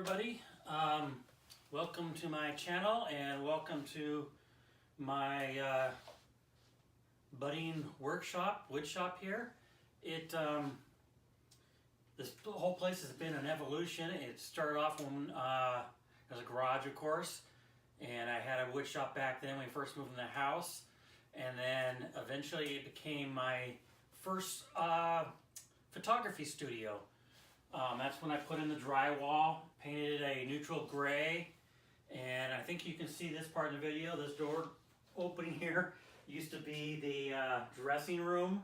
everybody. Welcome to my channel and welcome to my budding workshop, woodshop here. This whole place has been an evolution. It started off when as a garage, of course, and I had a woodshop back then when we first moved in the house, and then eventually it became my first photography studio. That's when I put in the drywall, painted it a neutral gray, and I think you can see this part in the video. This door opening here used to be the dressing room,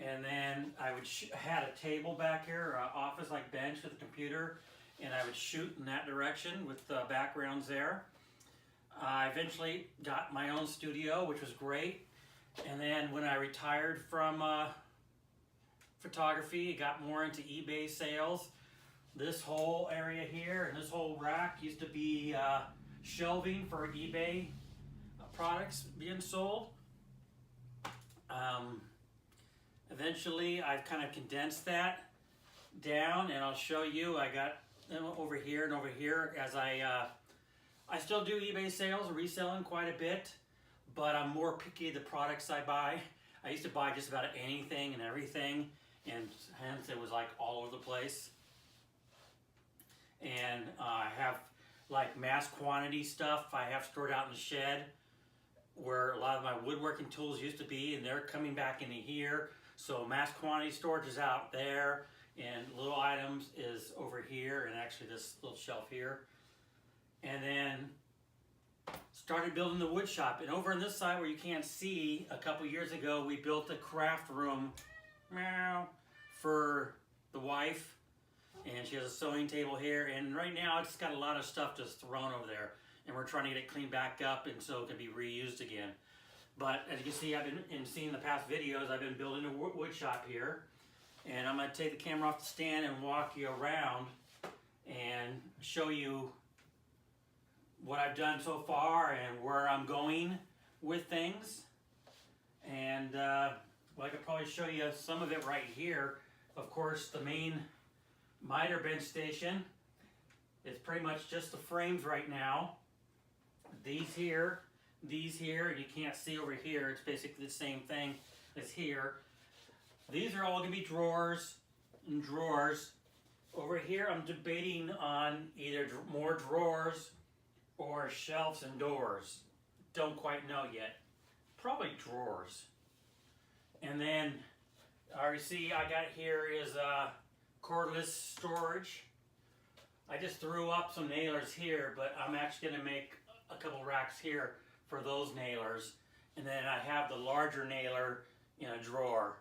and then I would had a table back here, an office-like bench with a computer, and I would shoot in that direction with the backgrounds there. I eventually got my own studio, which was great, and then when I retired from photography, got more into eBay sales. This whole area here and this whole rack used to be shelving for eBay products being sold. Eventually I've kind of condensed that down, and I'll show you. I got them over here and over here, as I still do eBay sales, reselling quite a bit, but I'm more picky the products I buy. I used to buy just about anything and everything, and hence it was like all over the place. And I have like mass quantity stuff I have stored out in the shed where a lot of my woodworking tools used to be, and they're coming back into here. So mass quantity storage is out there, and little items is over here, and actually this little shelf here. And then started building the wood shop. And over on this side where you can't see, a couple years ago we built a craft room for the wife, and she has a sewing table here, and right now it's got a lot of stuff just thrown over there, and we're trying to get it cleaned back up and so it can be reused again. But as you can see, I've been seeing the past videos, I've been building a wood shop here, and I'm going to take the camera off the stand and walk you around and show you what I've done so far and where I'm going with things. And well, I could probably show you some of it right here. Of course, the main miter bench station is pretty much just the frames right now. These here, and you can't see over here, it's basically the same thing as here. These are all going to be drawers and drawers. Over here I'm debating on either more drawers or shelves and doors. Don't quite know yet. Probably drawers. And then see I got here is cordless storage. I just threw up some nailers here, but I'm actually going to make a couple racks here for those nailers. And then I have the larger nailer in a drawer,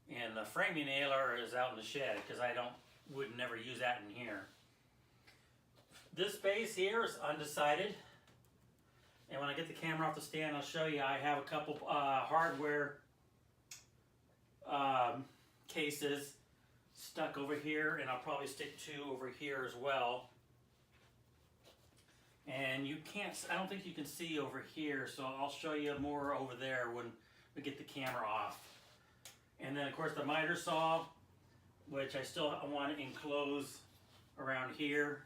and the framing nailer is out in the shed because I would never use that in here. This space here is undecided, and when I get the camera off the stand, I'll show you. I have a couple hardware cases stuck over here, and I'll probably stick two over here as well. And you can't, I don't think you can see over here, so I'll show you more over there when we get the camera off. And then of course the miter saw, which I still want to enclose around here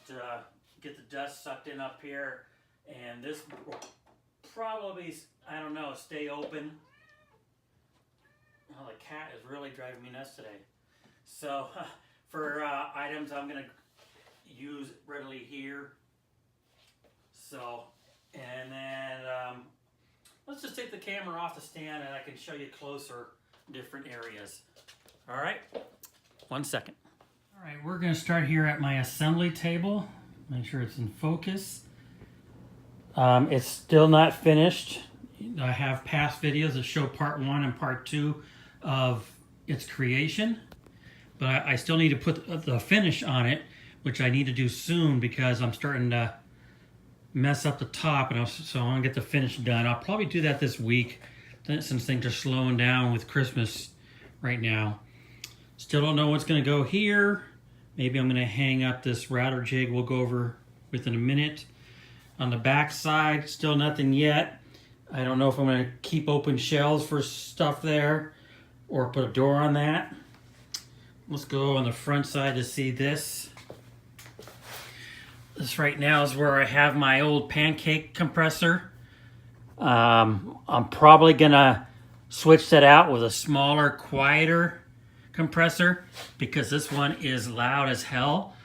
to get the dust sucked in up here. And this will probably, I don't know, stay open. Oh, the cat is really driving me nuts today. So for items I'm going to use readily here. So, and then let's just take the camera off the stand and I can show you closer different areas. All right, 1 second. All right, we're going to start here at my assembly table. Make sure it's in focus. It's still not finished. I have past videos that show part 1 and part 2 of its creation, but I still need to put the finish on it, which I need to do soon because I'm starting to mess up the top, and so I'm gonna get the finish done. I'll probably do that this week since things are slowing down with Christmas right now. Still don't know what's gonna go here. Maybe I'm gonna hang up this router jig we'll go over within a minute. On the back side, still nothing yet. I don't know if I'm gonna keep open shelves for stuff there or put a door on that. Let's go on the front side to see this. This right now is where I have my old pancake compressor. I'm probably gonna switch that out with a smaller, quieter compressor because this one is loud as hell.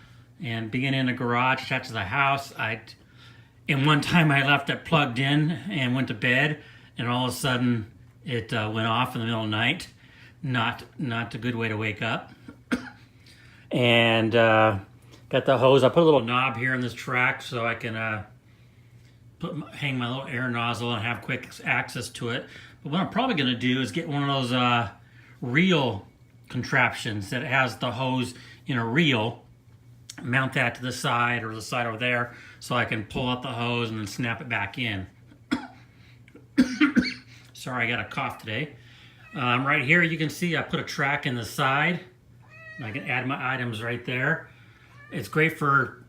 And being in a garage attached to the house, and one time I left it plugged in and went to bed, and all of a sudden it went off in the middle of the night. Not a good way to wake up. And got the hose. I put a little knob here in this track so I can hang my little air nozzle and have quick access to it. But what I'm probably going to do is get one of those reel contraptions that has the hose in a reel, mount that to the side or the side over there so I can pull out the hose and then snap it back in. Sorry, I got a cough today. Right here you can see I put a track in the side. I can add my items right there. It's great for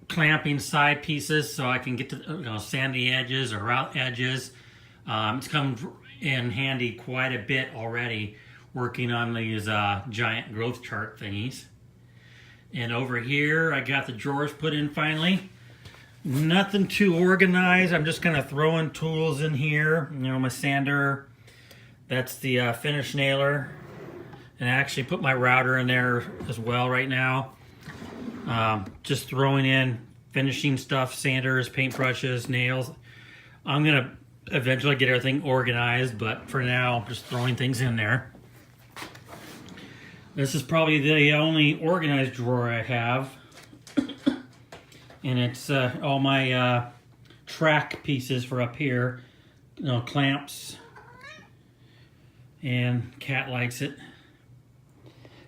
clamping side pieces so I can get to sand the edges or route edges. It's come in handy quite a bit already working on these giant growth chart thingies. And over here I got the drawers put in finally. Nothing too organized. I'm just kind of throwing tools in here. You know, my sander. That's the finish nailer. And I actually put my router in there as well right now. Just throwing in finishing stuff, sanders, paintbrushes, nails. I'm gonna eventually get everything organized, but for now, I'm just throwing things in there. This is probably the only organized drawer I have. And it's all my track pieces for up here. You know, clamps. And Cat likes it.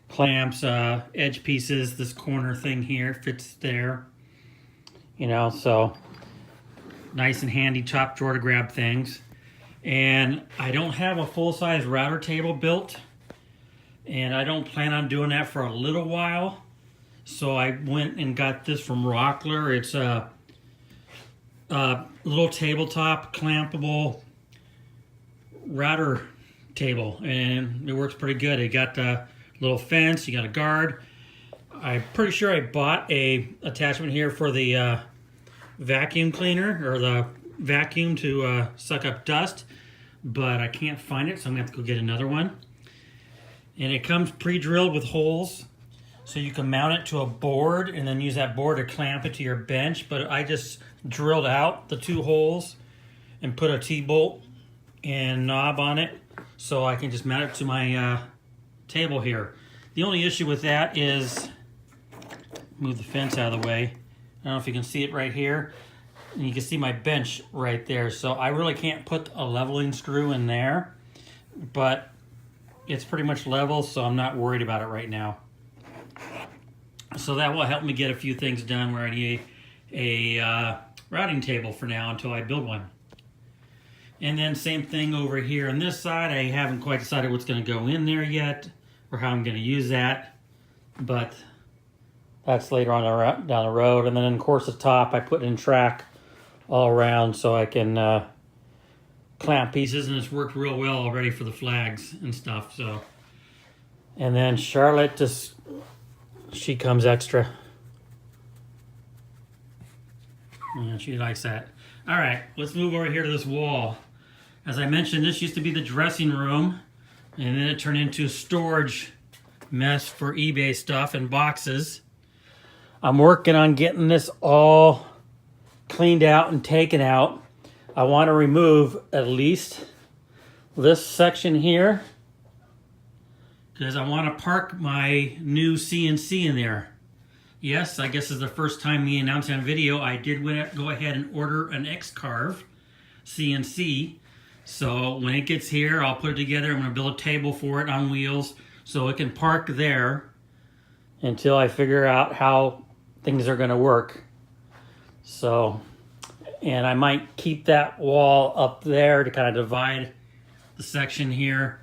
Clamps, edge pieces, this corner thing here fits there. You know, so nice and handy top drawer to grab things. And I don't have a full-size router table built. And I don't plan on doing that for a little while. So I went and got this from Rockler. It's a little tabletop clampable router table. And it works pretty good. It got a little fence, you got a guard. I'm pretty sure I bought a attachment here for the vacuum cleaner or the vacuum to suck up dust, but I can't find it, so I'm gonna have to go get another one. And it comes pre-drilled with holes, so you can mount it to a board and then use that board to clamp it to your bench. But I just drilled out the 2 holes and put a T-bolt and knob on it, so I can just mount it to my table here. The only issue with that is, move the fence out of the way. I don't know if you can see it right here. And you can see my bench right there. So I really can't put a leveling screw in there, but it's pretty much level, so I'm not worried about it right now. So that will help me get a few things done where I need a routing table for now until I build one. And then same thing over here on this side. I haven't quite decided what's going to go in there yet or how I'm going to use that, but that's later on down the road. And then of course the top I put in track all around so I can clamp pieces, and it's worked real well already for the flags and stuff. So, and then Charlotte just, she comes extra. Yeah, she likes that. All right, let's move over here to this wall. As I mentioned, this used to be the dressing room, and then it turned into a storage mess for eBay stuff and boxes. I'm working on getting this all cleaned out and taken out. I want to remove at least this section here because I want to park my new CNC in there. Yes, I guess this is the first time me announcing on video. I did go ahead and order an X-Carve CNC. So when it gets here, I'll put it together. I'm going to build a table for it on wheels so it can park there until I figure out how things are going to work. So, and I might keep that wall up there to kind of divide the section here.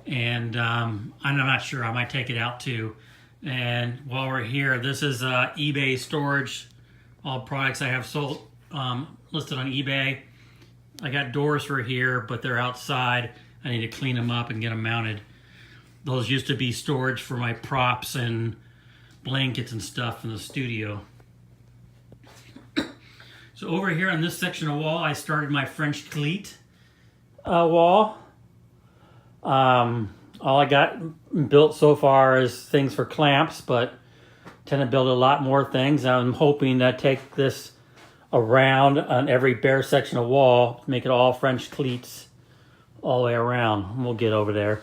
And I'm not sure, I might take it out too. And while we're here, this is eBay storage. All products I have sold, listed on eBay. I got doors for here, but they're outside. I need to clean them up and get them mounted. Those used to be storage for my props and blankets and stuff in the studio. So over here on this section of wall, I started my French Cleat wall. All I got built so far is things for clamps, but tend to build a lot more things. I'm hoping to take this around on every bare section of wall, make it all French cleats all the way around. We'll get over there.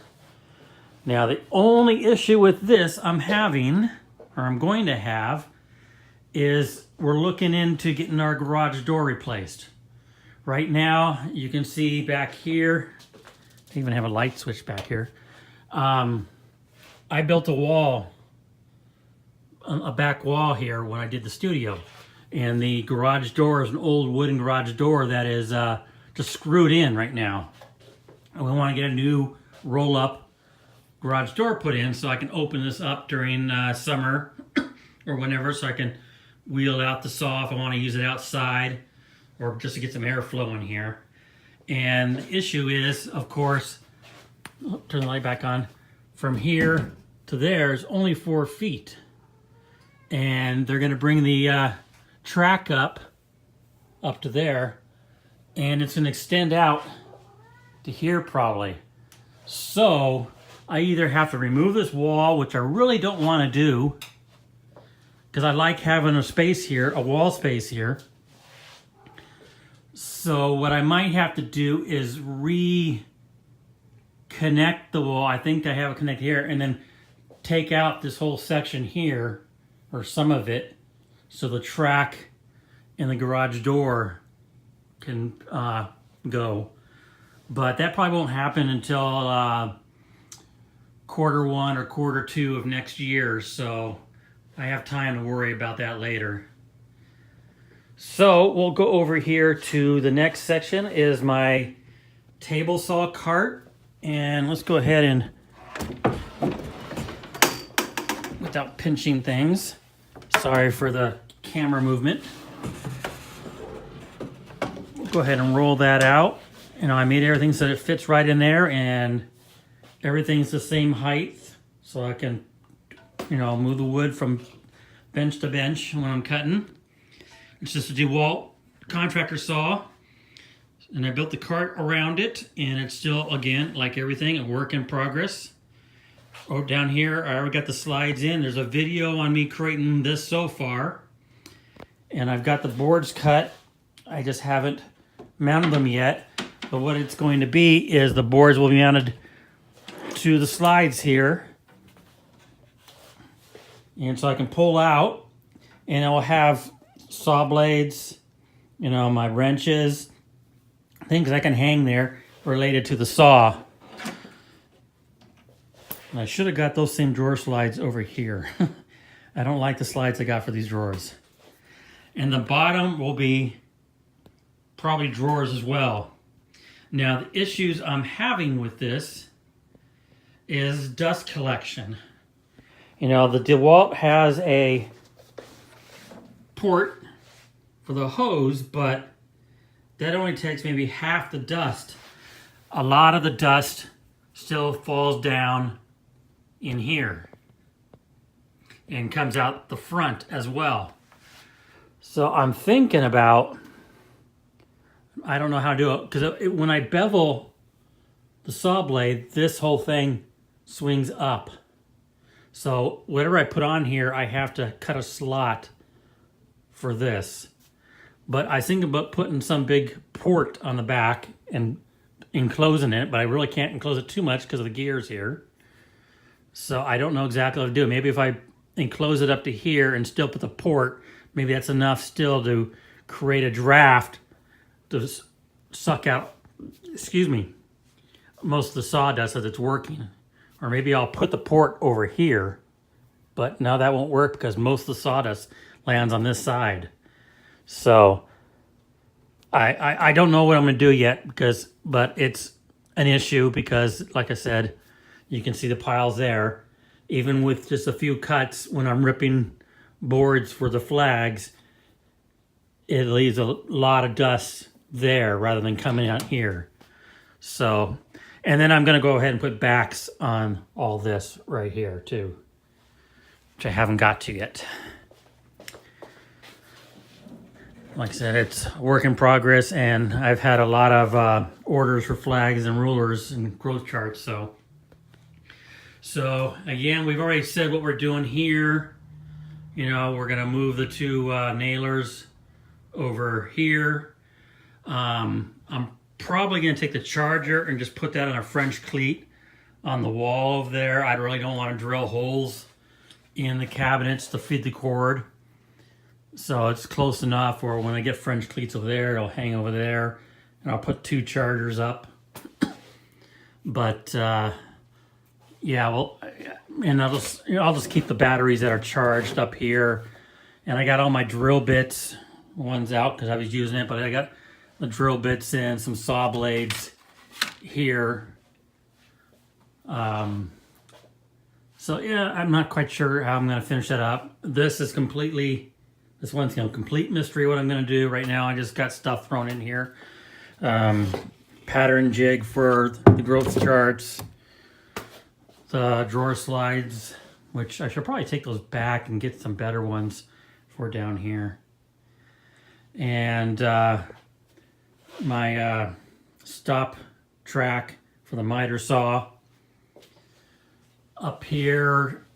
Now the only issue with this I'm having, or I'm going to have, is we're looking into getting our garage door replaced. Right now, you can see back here, I even have a light switch back here. I built a wall, a back wall here when I did the studio. And the garage door is an old wooden garage door that is just screwed in right now. And we want to get a new roll-up garage door put in so I can open this up during summer or whenever, so I can wheel out the saw if I want to use it outside or just to get some airflow in here. And the issue is, of course, turn the light back on, from here to there is only 4 feet. And they're going to bring the track up to there, and it's going to extend out to here probably. So I either have to remove this wall, which I really don't want to do, because I like having a space here, a wall space here. So what I might have to do is reconnect the wall. I think I have it connected here, and then take out this whole section here, or some of it, so the track and the garage door can go. But that probably won't happen until Q1 or Q2 of next year, so I have time to worry about that later. So we'll go over here to the next section is my table saw cart, and let's go ahead and, without pinching things, sorry for the camera movement, go ahead and roll that out. You know, I made everything so it fits right in there, and everything's the same height, so I can, you know, move the wood from bench to bench when I'm cutting. It's just a DeWalt contractor saw, and I built the cart around it, and it's still, again, like everything, a work in progress. Oh, down here, I already got the slides in. There's a video on me creating this so far, and I've got the boards cut. I just haven't mounted them yet, but what it's going to be is the boards will be mounted to the slides here, and so I can pull out, and I'll have saw blades, you know, my wrenches, things I can hang there related to the saw. I should have got those same drawer slides over here. I don't like the slides I got for these drawers. And the bottom will be probably drawers as well. Now the issues I'm having with this is dust collection. You know, the DeWalt has a port for the hose, but that only takes maybe half the dust. A lot of the dust still falls down in here and comes out the front as well. So I'm thinking about, I don't know how to do it, because when I bevel the saw blade, this whole thing swings up. So whatever I put on here, I have to cut a slot for this. But I think about putting some big port on the back and enclosing it, but I really can't enclose it too much because of the gears here. So I don't know exactly how to do it. Maybe if I enclose it up to here and still put the port, maybe that's enough still to create a draft to suck out, excuse me, most of the sawdust as it's working. Or maybe I'll put the port over here, but now that won't work because most of the sawdust lands on this side. So I don't know what I'm going to do yet, but it's an issue because, like I said, you can see the piles there. Even with just a few cuts, when I'm ripping boards for the flags, it leaves a lot of dust there rather than coming out here. So, and then I'm going to go ahead and put backs on all this right here too, which I haven't got to yet. Like I said, it's a work in progress, and I've had a lot of orders for flags and rulers and growth charts. So again, we've already said what we're doing here. You know, we're gonna move the two nailers over here. I'm probably gonna take the charger and just put that on a French cleat on the wall over there. I really don't want to drill holes in the cabinets to feed the cord. So it's close enough where when I get French cleats over there, it'll hang over there. And I'll put two chargers up. But yeah, well, and I'll just keep the batteries that are charged up here. And I got all my drill bits. One's out because I was using it, but I got the drill bits in, some saw blades here. So yeah, I'm not quite sure how I'm going to finish that up. This one's complete mystery what I'm going to do right now. I just got stuff thrown in here. Pattern jig for the growth charts. The drawer slides, which I should probably take those back and get some better ones for down here. And my stop track for the miter saw. Up here,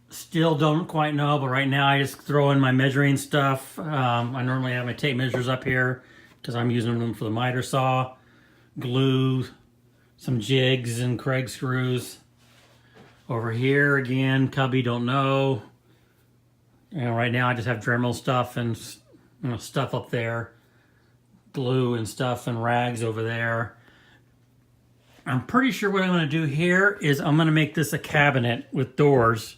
still don't quite know, but right now I just throw in my measuring stuff. I normally have my tape measures up here because I'm using them for the miter saw. Glue, some jigs and Craig screws. Over here again, cubby, don't know. And right now I just have Dremel stuff and stuff up there. Glue and stuff and rags over there. I'm pretty sure what I'm going to do here is I'm going to make this a cabinet with doors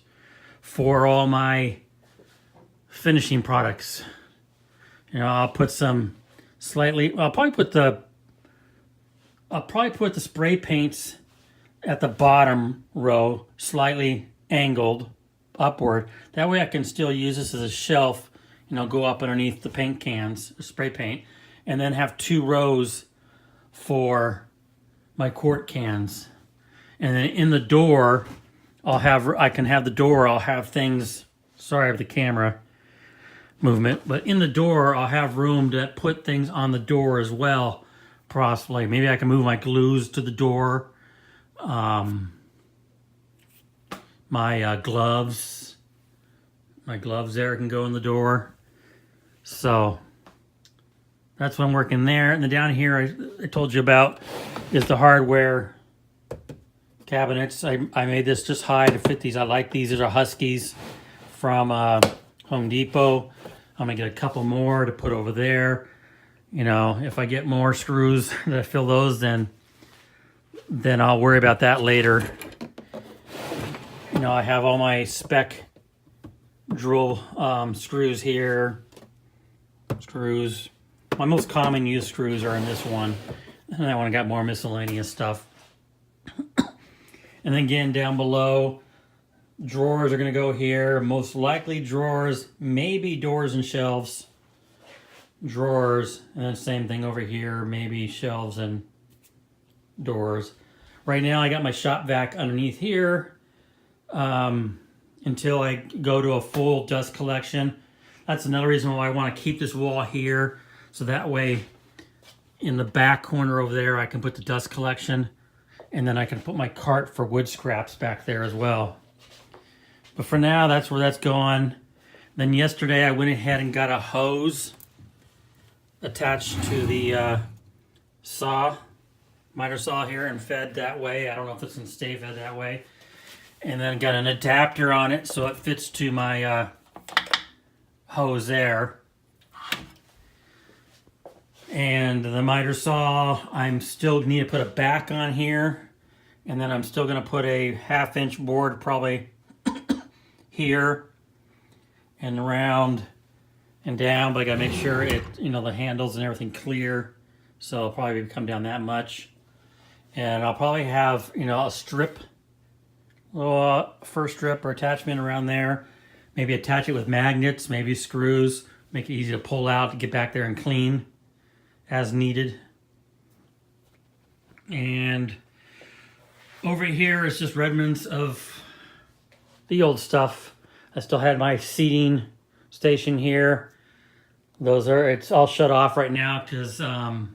for all my finishing products. You know, I'll put some I'll probably put the spray paints at the bottom row, slightly angled upward. That way I can still use this as a shelf, you know, go up underneath the paint cans, spray paint, and then have two rows for my quart cans. And then in the door, I'll have things, sorry of the camera movement, but in the door, I'll have room to put things on the door as well, possibly. Maybe I can move my glues to the door. My gloves there can go in the door. So that's what I'm working there. And then down here, I told you about is the hardware cabinets. I made this just high to fit these. I like these. These are Huskies from Home Depot. I'm gonna get a couple more to put over there. You know, if I get more screws to fill those, then I'll worry about that later. You know, I have all my spec drill screws here. Screws. My most common used screws are in this one. And that one I got more miscellaneous stuff. And then again, down below, drawers are going to go here. Most likely drawers, maybe doors and shelves. Drawers, and then same thing over here, maybe shelves and doors. Right now I got my shop vac underneath here until I go to a full dust collection. That's another reason why I want to keep this wall here, so that way in the back corner over there I can put the dust collection, and then I can put my cart for wood scraps back there as well. But for now, that's where that's going. Then yesterday I went ahead and got a hose attached to the miter saw here and fed that way. I don't know if it's going to stay fed that way. And then got an adapter on it so it fits to my hose there. And the miter saw, I'm still need to put a back on here. And then I'm still going to put a 1/2 inch board probably here and around and down, but I got to make sure it, you know, the handles and everything clear. So it'll probably come down that much. And I'll probably have, you know, a strip, first strip or attachment around there. Maybe attach it with magnets, maybe screws, make it easy to pull out to get back there and clean as needed. And over here is just remnants of the old stuff. I still had my seating station here. Those are, it's all shut off right now because I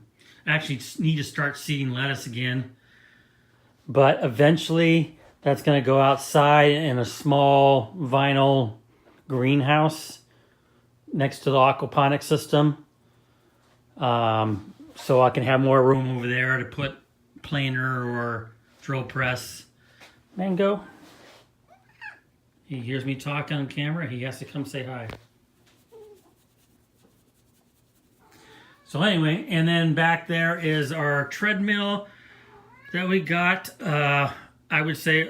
actually need to start seeding lettuce again. But eventually that's going to go outside in a small vinyl greenhouse next to the aquaponic system. So I can have more room over there to put planer or drill press. Mango. He hears me talk on camera. He has to come say hi. So anyway, and then back there is our treadmill that we got, I would say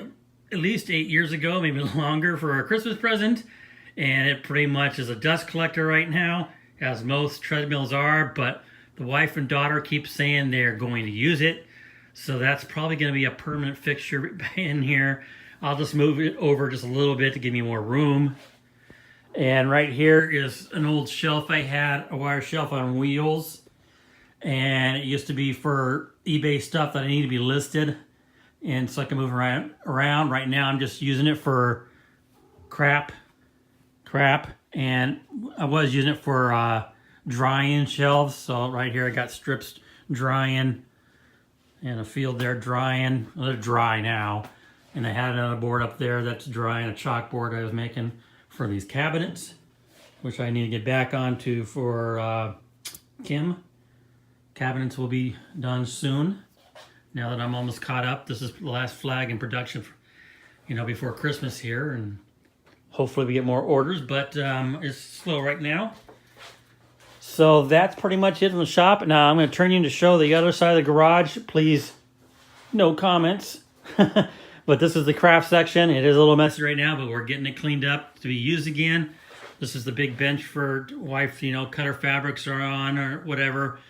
at least 8 years ago, maybe longer, for a Christmas present. And it pretty much is a dust collector right now, as most treadmills are, but the wife and daughter keep saying they're going to use it. So that's probably going to be a permanent fixture in here. I'll just move it over just a little bit to give me more room. And right here is an old shelf I had, a wire shelf on wheels. And it used to be for eBay stuff that I need to be listed. And so I can move around. Right now I'm just using it for crap. And I was using it for drying shelves. So right here I got strips drying. And a field there drying. Well, they're dry now. And I had another board up there that's drying, a chalkboard I was making for these cabinets, which I need to get back onto for Kim. Cabinets will be done soon. Now that I'm almost caught up, this is the last flag in production, before Christmas here, and hopefully we get more orders, but it's slow right now. So that's pretty much it in the shop. Now I'm going to turn you to show the other side of the garage. Please, no comments. But this is the craft section. It is a little messy right now, but we're getting it cleaned up to be used again. This is the big bench for wife, cut her fabrics or on or whatever.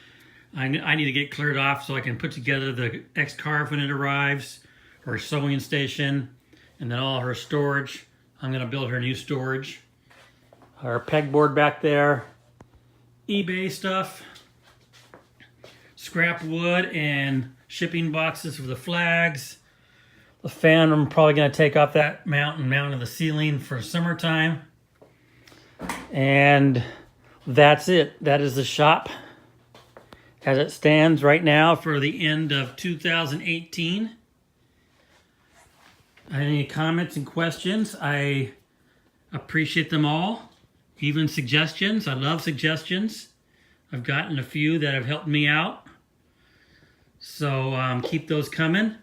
I need to get cleared off so I can put together the X-Carve when it arrives, her sewing station, and then all her storage. I'm going to build her new storage. Our pegboard back there. eBay stuff. Scrap wood and shipping boxes for the flags. The fan, I'm probably going to take off that mount and mount to the ceiling for summertime. And that's it. That is the shop as it stands right now for the end of 2018. Any comments and questions? I appreciate them all. Even suggestions. I love suggestions. I've gotten a few that have helped me out. So keep those coming.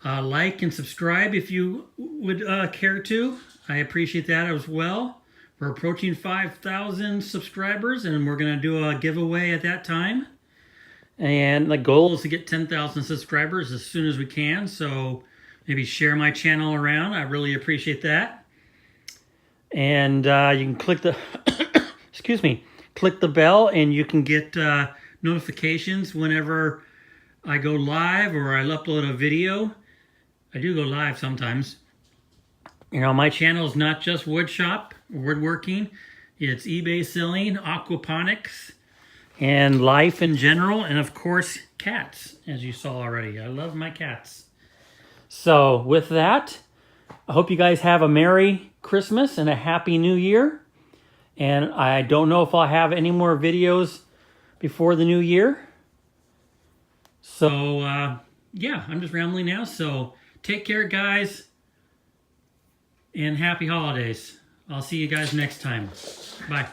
Like and subscribe if you would care to. I appreciate that as well. We're approaching 5,000 subscribers, and we're going to do a giveaway at that time. And the goal is to get 10,000 subscribers as soon as we can. So maybe share my channel around. I really appreciate that. And you can click the click the bell, and you can get notifications whenever I go live or I upload a video. I do go live sometimes. My channel is not just woodshop, woodworking. It's eBay selling, aquaponics, and life in general, and of course, cats, as you saw already. I love my cats. So with that, I hope you guys have a Merry Christmas and a Happy New Year. And I don't know if I'll have any more videos before the new year. So, yeah, I'm just rambling now. So take care, guys, and happy holidays. I'll see you guys next time. Bye.